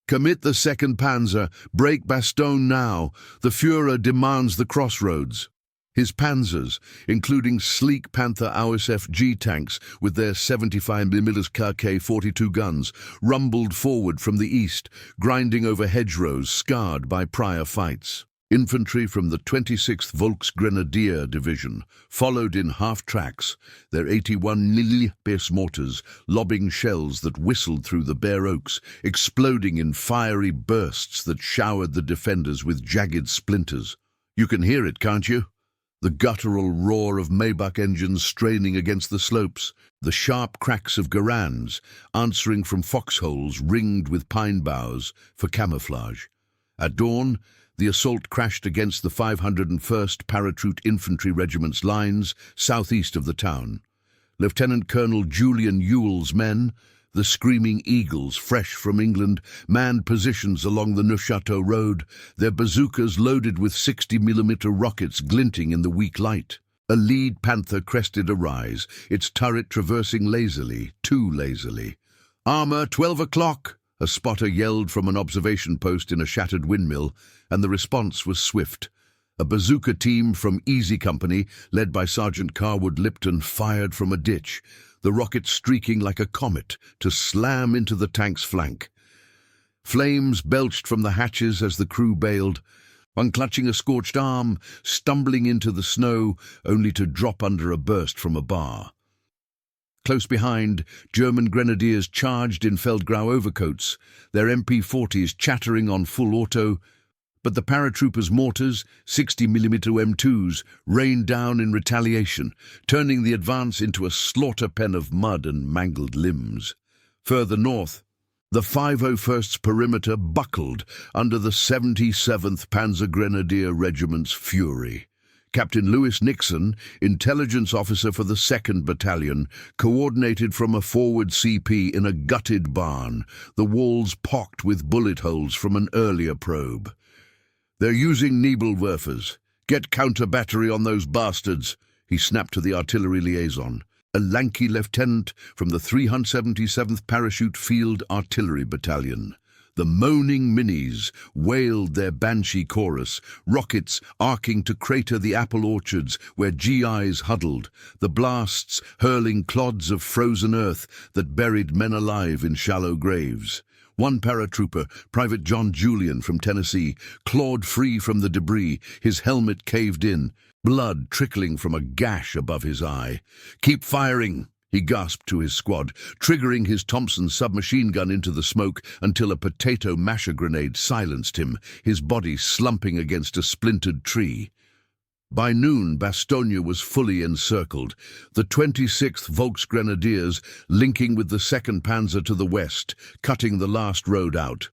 Commit the 2nd Panzer, break Bastogne now, the Führer demands the crossroads. His panzers, including sleek Panther AUSFG tanks with their 75mm KK-42 guns, rumbled forward from the east, grinding over hedgerows scarred by prior fights. Infantry from the 26th Volksgrenadier Division followed in half-tracks, their 81 mm mortars lobbing shells that whistled through the bare oaks, exploding in fiery bursts that showered the defenders with jagged splinters. You can hear it, can't you? The guttural roar of Maybach engines straining against the slopes, the sharp cracks of Garands answering from foxholes ringed with pine boughs for camouflage. At dawn, the assault crashed against the 501st Paratroop Infantry Regiment's lines southeast of the town. Lieutenant Colonel Julian Ewell's men, the Screaming Eagles fresh from England, manned positions along the Neufchâteau road, their bazookas loaded with 60mm rockets glinting in the weak light. A lead Panther crested a rise, its turret traversing lazily, too lazily. "Armour, 12 o'clock!" a spotter yelled from an observation post in a shattered windmill, and the response was swift. A bazooka team from Easy Company, led by Sergeant Carwood Lipton, fired from a ditch, the rocket streaking like a comet to slam into the tank's flank. Flames belched from the hatches as the crew bailed, unclutching a scorched arm, stumbling into the snow, only to drop under a burst from a bar. Close behind, German grenadiers charged in Feldgrau overcoats, their MP40s chattering on full auto, but the paratroopers' mortars, 60mm M2s, rained down in retaliation, turning the advance into a slaughter pen of mud and mangled limbs. Further north, the 501st's perimeter buckled under the 77th Panzer Grenadier Regiment's fury. Captain Lewis Nixon, intelligence officer for the 2nd Battalion, coordinated from a forward CP in a gutted barn, the walls pocked with bullet holes from an earlier probe. "They're using Nebelwerfers. Get counter-battery on those bastards," he snapped to the artillery liaison, a lanky lieutenant from the 377th Parachute Field Artillery Battalion. The moaning minis wailed their banshee chorus, rockets arcing to crater the apple orchards where GIs huddled, the blasts hurling clods of frozen earth that buried men alive in shallow graves. One paratrooper, Private John Julian from Tennessee, clawed free from the debris, his helmet caved in, blood trickling from a gash above his eye. "Keep firing," he gasped to his squad, triggering his Thompson submachine gun into the smoke until a potato masher grenade silenced him, his body slumping against a splintered tree. By noon, Bastogne was fully encircled, the 26th Volksgrenadiers linking with the 2nd Panzer to the west, cutting the last road out.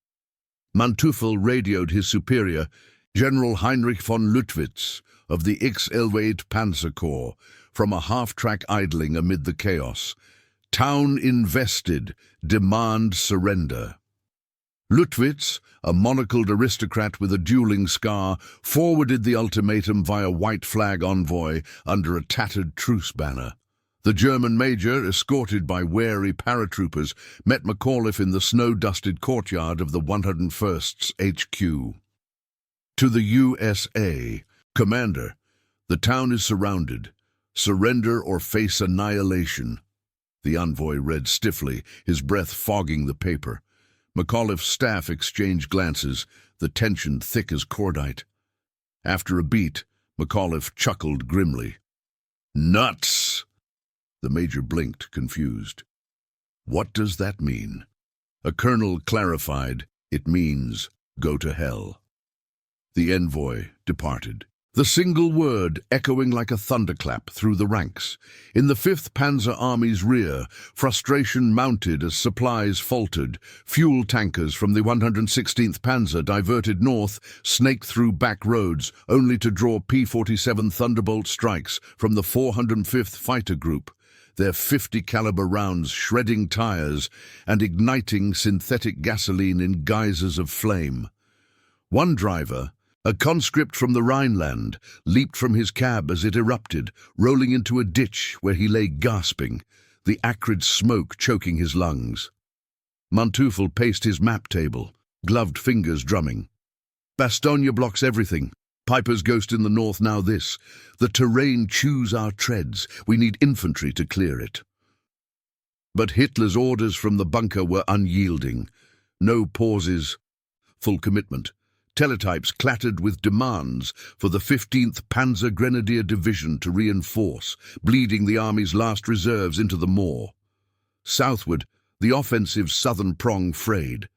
Manteuffel radioed his superior, General Heinrich von Luttwitz, of the X-11 Panzer Corps, from a half-track idling amid the chaos. "Town invested. Demand surrender." Luttwitz, a monocled aristocrat with a dueling scar, forwarded the ultimatum via white flag envoy under a tattered truce banner. The German major, escorted by wary paratroopers, met McAuliffe in the snow-dusted courtyard of the 101st's HQ. To the USA, "Commander, the town is surrounded. Surrender or face annihilation." The envoy read stiffly, his breath fogging the paper. McAuliffe's staff exchanged glances, the tension thick as cordite. After a beat, McAuliffe chuckled grimly. "Nuts!" The major blinked, confused. "What does that mean?" A colonel clarified, "It means go to hell." The envoy departed, the single word echoing like a thunderclap through the ranks. In the 5th Panzer Army's rear, frustration mounted as supplies faltered. Fuel tankers from the 116th Panzer diverted north, snaked through back roads, only to draw P-47 Thunderbolt strikes from the 405th Fighter Group, their 50-caliber rounds shredding tires and igniting synthetic gasoline in geysers of flame. One driver, a conscript from the Rhineland, leaped from his cab as it erupted, rolling into a ditch where he lay gasping, the acrid smoke choking his lungs. Manteuffel paced his map table, gloved fingers drumming. "Bastogne blocks everything. Piper's Ghost in the north, now this. The terrain chews our treads. We need infantry to clear it." But Hitler's orders from the bunker were unyielding. No pauses, full commitment. Teletypes clattered with demands for the 15th Panzer Grenadier Division to reinforce, bleeding the army's last reserves into the moor. Southward, the offensive's southern prong frayed.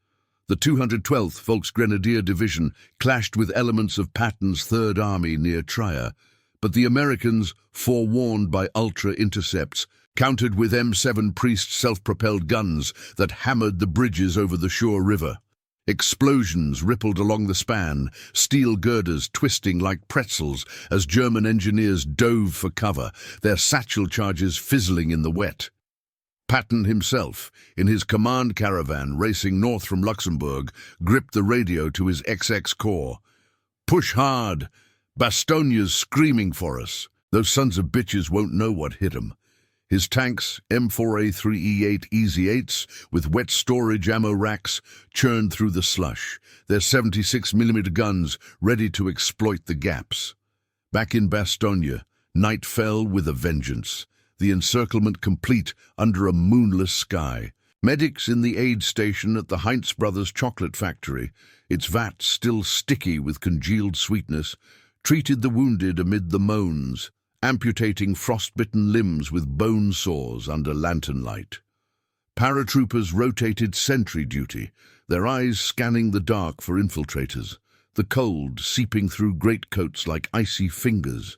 The 212th Volksgrenadier Division clashed with elements of Patton's Third Army near Trier, but the Americans, forewarned by ultra-intercepts, countered with M7 Priest self-propelled guns that hammered the bridges over the Schur River. Explosions rippled along the span, steel girders twisting like pretzels as German engineers dove for cover, their satchel charges fizzling in the wet. Patton himself, in his command caravan racing north from Luxembourg, gripped the radio to his XX Corps. "Push hard! Bastogne's screaming for us. Those sons of bitches won't know what hit 'em." His tanks, M4A3E8 Easy 8s, with wet storage ammo racks, churned through the slush, their 76mm guns ready to exploit the gaps. Back in Bastogne, night fell with a vengeance, the encirclement complete under a moonless sky. Medics in the aid station at the Heinz Brothers chocolate factory, its vats still sticky with congealed sweetness, treated the wounded amid the moans, amputating frostbitten limbs with bone saws under lantern light. Paratroopers rotated sentry duty, their eyes scanning the dark for infiltrators, the cold seeping through greatcoats like icy fingers.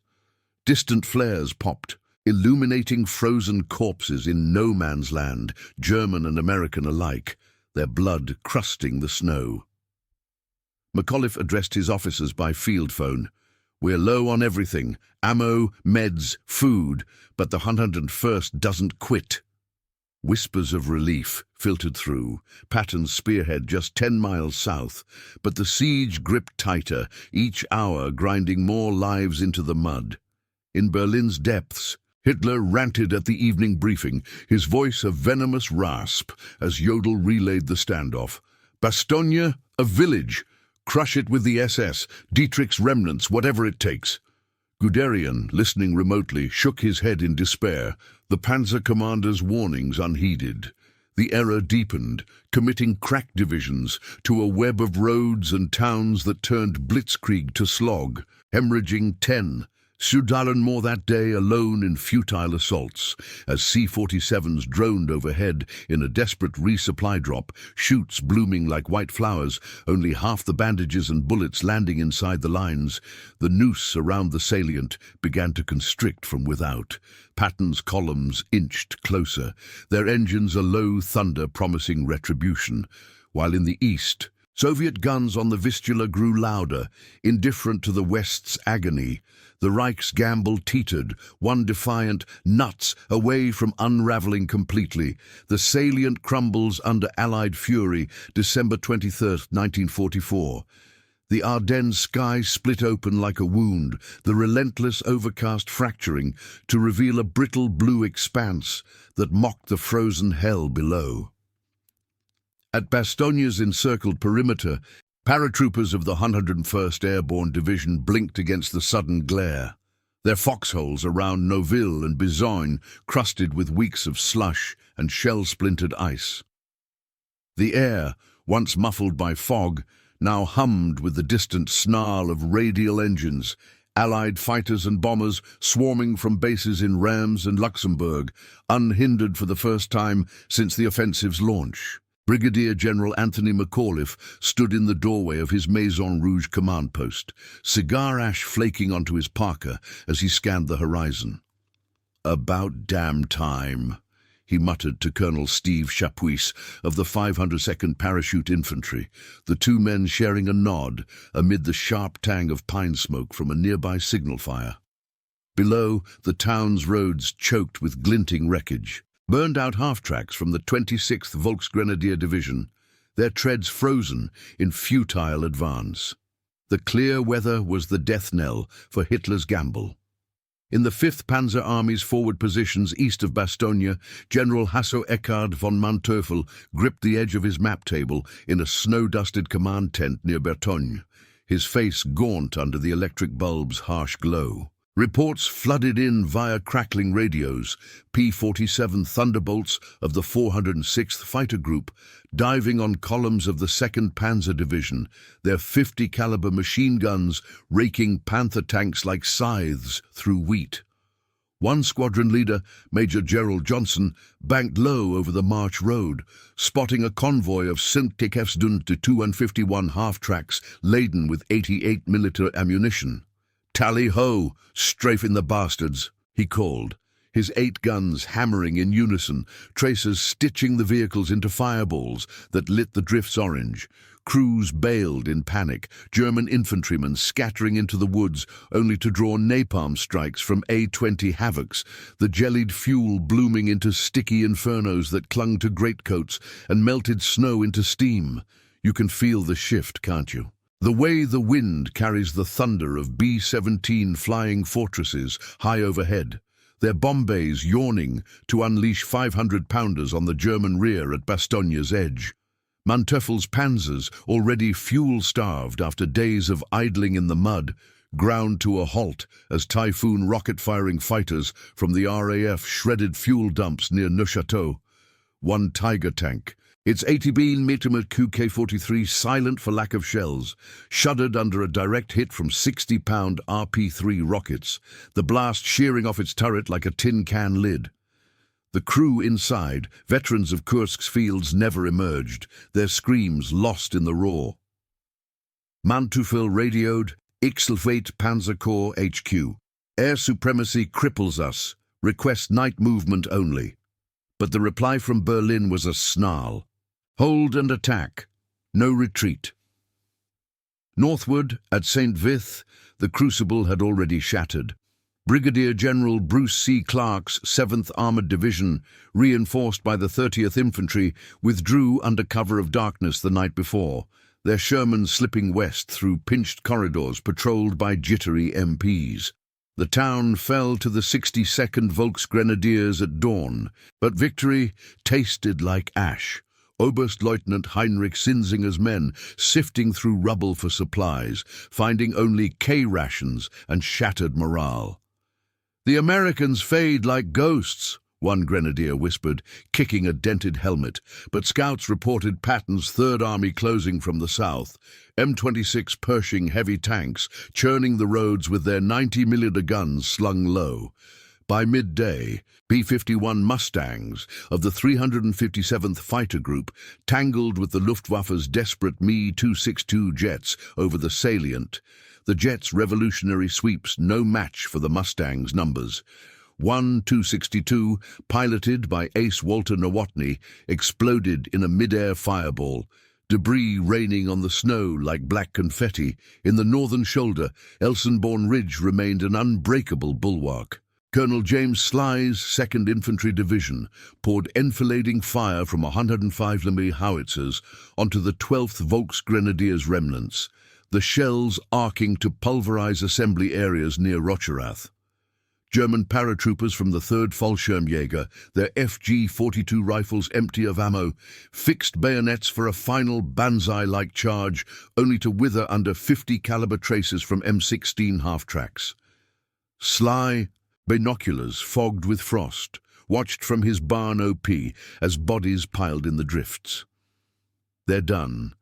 Distant flares popped, illuminating frozen corpses in no man's land, German and American alike, their blood crusting the snow. McAuliffe addressed his officers by field phone. "We're low on everything, ammo, meds, food, but the 101st doesn't quit." Whispers of relief filtered through, Patton's spearhead just 10 miles south, but the siege gripped tighter, each hour grinding more lives into the mud. In Berlin's depths, Hitler ranted at the evening briefing, his voice a venomous rasp as Jodl relayed the standoff. "Bastogne, a village. Crush it with the SS, Dietrich's remnants, whatever it takes." Guderian, listening remotely, shook his head in despair, the panzer commander's warnings unheeded. The error deepened, committing crack divisions to a web of roads and towns that turned blitzkrieg to slog, hemorrhaging 10. Sudalen more that day alone in futile assaults, as C-47s droned overhead in a desperate resupply drop, chutes blooming like white flowers, only half the bandages and bullets landing inside the lines. The noose around the salient began to constrict from without. Patton's columns inched closer, their engines a low thunder promising retribution, while in the east, Soviet guns on the Vistula grew louder, indifferent to the West's agony. The Reich's gamble teetered, one defiant, nuts, away from unraveling completely. The salient crumbles under Allied fury, December 23, 1944. The Ardennes sky split open like a wound, the relentless overcast fracturing to reveal a brittle blue expanse that mocked the frozen hell below. At Bastogne's encircled perimeter, paratroopers of the 101st Airborne Division blinked against the sudden glare, their foxholes around Noville and Bizogne crusted with weeks of slush and shell-splintered ice. The air, once muffled by fog, now hummed with the distant snarl of radial engines, Allied fighters and bombers swarming from bases in Reims and Luxembourg, unhindered for the first time since the offensive's launch. Brigadier General Anthony McAuliffe stood in the doorway of his Maison Rouge command post, cigar ash flaking onto his parka as he scanned the horizon. "About damn time," he muttered to Colonel Steve Chapuis of the 502nd Parachute Infantry, the two men sharing a nod amid the sharp tang of pine smoke from a nearby signal fire. Below, the town's roads choked with glinting wreckage. Burned-out half-tracks from the 26th Volksgrenadier Division, their treads frozen in futile advance. The clear weather was the death knell for Hitler's gamble. In the 5th Panzer Army's forward positions east of Bastogne, General Hasso-Eckhard von Manteuffel gripped the edge of his map table in a snow-dusted command tent near Bertogne, his face gaunt under the electric bulb's harsh glow. Reports flooded in via crackling radios, P-47 Thunderbolts of the 406th Fighter Group, diving on columns of the 2nd Panzer Division, their 50-caliber machine guns raking Panther tanks like scythes through wheat. One squadron leader, Major Gerald Johnson, banked low over the March Road, spotting a convoy of 50 251 half-tracks laden with 88mm ammunition. "Tally-ho, strafing the bastards," he called, his 8 guns hammering in unison, tracers stitching the vehicles into fireballs that lit the drifts orange. Crews bailed in panic, German infantrymen scattering into the woods only to draw napalm strikes from A-20 Havocs, the jellied fuel blooming into sticky infernos that clung to greatcoats and melted snow into steam. You can feel the shift, can't you? The way the wind carries the thunder of B-17 flying fortresses high overhead, their bomb bays yawning to unleash 500-pounders on the German rear at Bastogne's edge. Manteuffel's panzers, already fuel-starved after days of idling in the mud, ground to a halt as Typhoon rocket-firing fighters from the RAF shredded fuel dumps near Neuchâtel. one Tiger tank. Its 80mm QK-43 silent for lack of shells, shuddered under a direct hit from 60-pound RP-3 rockets, the blast shearing off its turret like a tin can lid. The crew inside, veterans of Kursk's fields, never emerged, their screams lost in the roar. Manteuffel radioed, Ixelfate Panzer Corps HQ. Air supremacy cripples us. Request night movement only. But the reply from Berlin was a snarl. Hold and attack. No retreat. Northward, at St. Vith, the crucible had already shattered. Brigadier General Bruce C. Clark's 7th Armored Division, reinforced by the 30th Infantry, withdrew under cover of darkness the night before, their Shermans slipping west through pinched corridors patrolled by jittery MPs. The town fell to the 62nd Volksgrenadiers at dawn, but victory tasted like ash. Oberstleutnant Heinrich Sinzinger's men sifting through rubble for supplies, finding only K-rations and shattered morale. "The Americans fade like ghosts," one grenadier whispered, kicking a dented helmet, but scouts reported Patton's Third Army closing from the south, M26 Pershing heavy tanks churning the roads with their 90mm guns slung low. By midday, P-51 Mustangs of the 357th Fighter Group tangled with the Luftwaffe's desperate Me-262 jets over the salient. The jets' revolutionary sweeps no match for the Mustangs' numbers. One 262, piloted by Ace Walter Nowotny, exploded in a mid-air fireball, debris raining on the snow like black confetti. In the northern shoulder, Elsenborn Ridge remained an unbreakable bulwark. Colonel James Sly's 2nd Infantry Division poured enfilading fire from 105mm howitzers onto the 12th Volksgrenadiers remnants, the shells arcing to pulverize assembly areas near Rocherath. German paratroopers from the 3rd Fallschirmjäger, their FG-42 rifles empty of ammo, fixed bayonets for a final banzai-like charge, only to wither under 50-caliber traces from M16 half-tracks. Sly, binoculars fogged with frost, watched from his barn OP as bodies piled in the drifts. "They're done.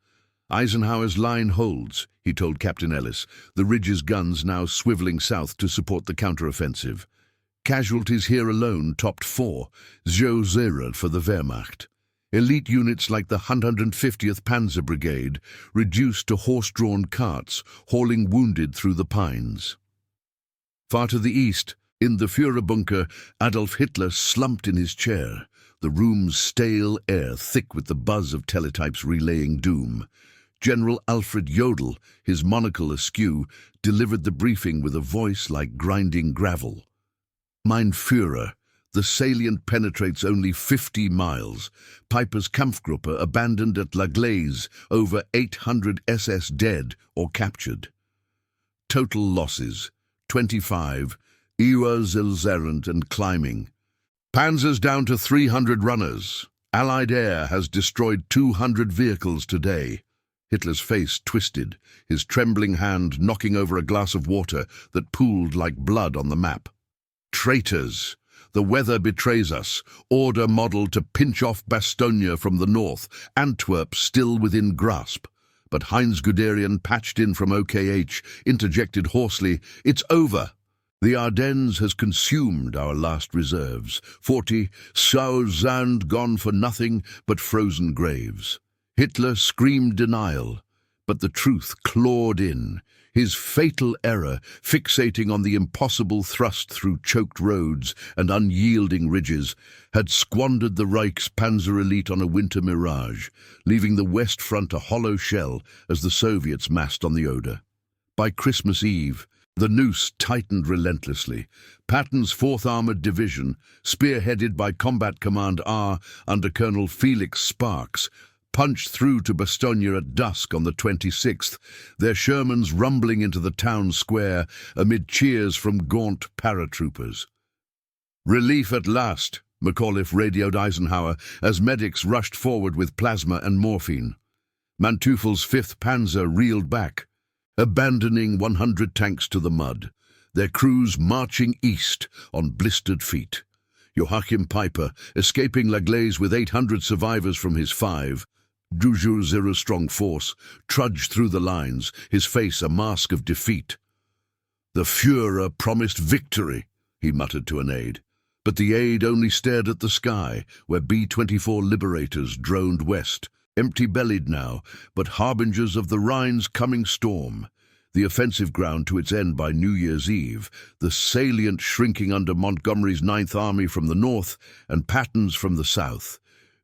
Eisenhower's line holds," he told Captain Ellis, the Ridge's guns now swiveling south to support the counteroffensive. Casualties here alone topped 4, 0 for the Wehrmacht. Elite units like the 150th Panzer Brigade reduced to horse-drawn carts, hauling wounded through the pines. Far to the east, in the Führerbunker, Adolf Hitler slumped in his chair, the room's stale air thick with the buzz of teletypes relaying doom. General Alfred Jodl, his monocle askew, delivered the briefing with a voice like grinding gravel. "Mein Führer, the salient penetrates only 50 miles. Piper's Kampfgruppe abandoned at La Glaise, over 800 SS dead or captured. Total losses, 25, Iwa-Zilzerend and climbing. Panzers down to 300 runners. Allied air has destroyed 200 vehicles today." Hitler's face twisted, his trembling hand knocking over a glass of water that pooled like blood on the map. "Traitors! The weather betrays us. Order model to pinch off Bastogne from the north, Antwerp still within grasp." But Heinz Guderian, patched in from OKH, interjected hoarsely, "It's over. The Ardennes has consumed our last reserves. 40,000 gone for nothing but frozen graves." Hitler screamed denial, but the truth clawed in. His fatal error, fixating on the impossible thrust through choked roads and unyielding ridges, had squandered the Reich's panzer elite on a winter mirage, leaving the West Front a hollow shell as the Soviets massed on the Oder. By Christmas Eve, the noose tightened relentlessly. Patton's 4th Armored Division, spearheaded by Combat Command R under Colonel Felix Sparks, punched through to Bastogne at dusk on the 26th, their Shermans rumbling into the town square amid cheers from gaunt paratroopers. "Relief at last," McAuliffe radioed Eisenhower as medics rushed forward with plasma and morphine. Manteuffel's 5th Panzer reeled back, abandoning 100 tanks to the mud, their crews marching east on blistered feet. Joachim Peiper, escaping La Glaise with 800 survivors from his 5-0 strong force, trudged through the lines, his face a mask of defeat. "The Führer promised victory," he muttered to an aide. But the aide only stared at the sky, where B-24 liberators droned west, empty-bellied now, but harbingers of the Rhine's coming storm. The offensive ground to its end by New Year's Eve, the salient shrinking under Montgomery's Ninth Army from the north and Patton's from the south.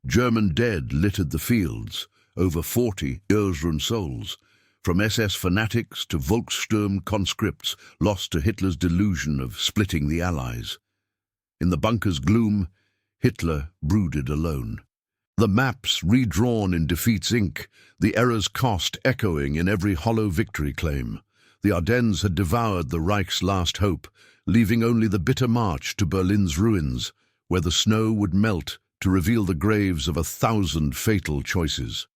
German dead littered the fields, over 40 Irrun souls, from SS fanatics to Volkssturm conscripts lost to Hitler's delusion of splitting the Allies. In the bunker's gloom, Hitler brooded alone. The maps redrawn in defeat's ink, the error's cost echoing in every hollow victory claim. The Ardennes had devoured the Reich's last hope, leaving only the bitter march to Berlin's ruins, where the snow would melt to reveal the graves of 1,000 fatal choices.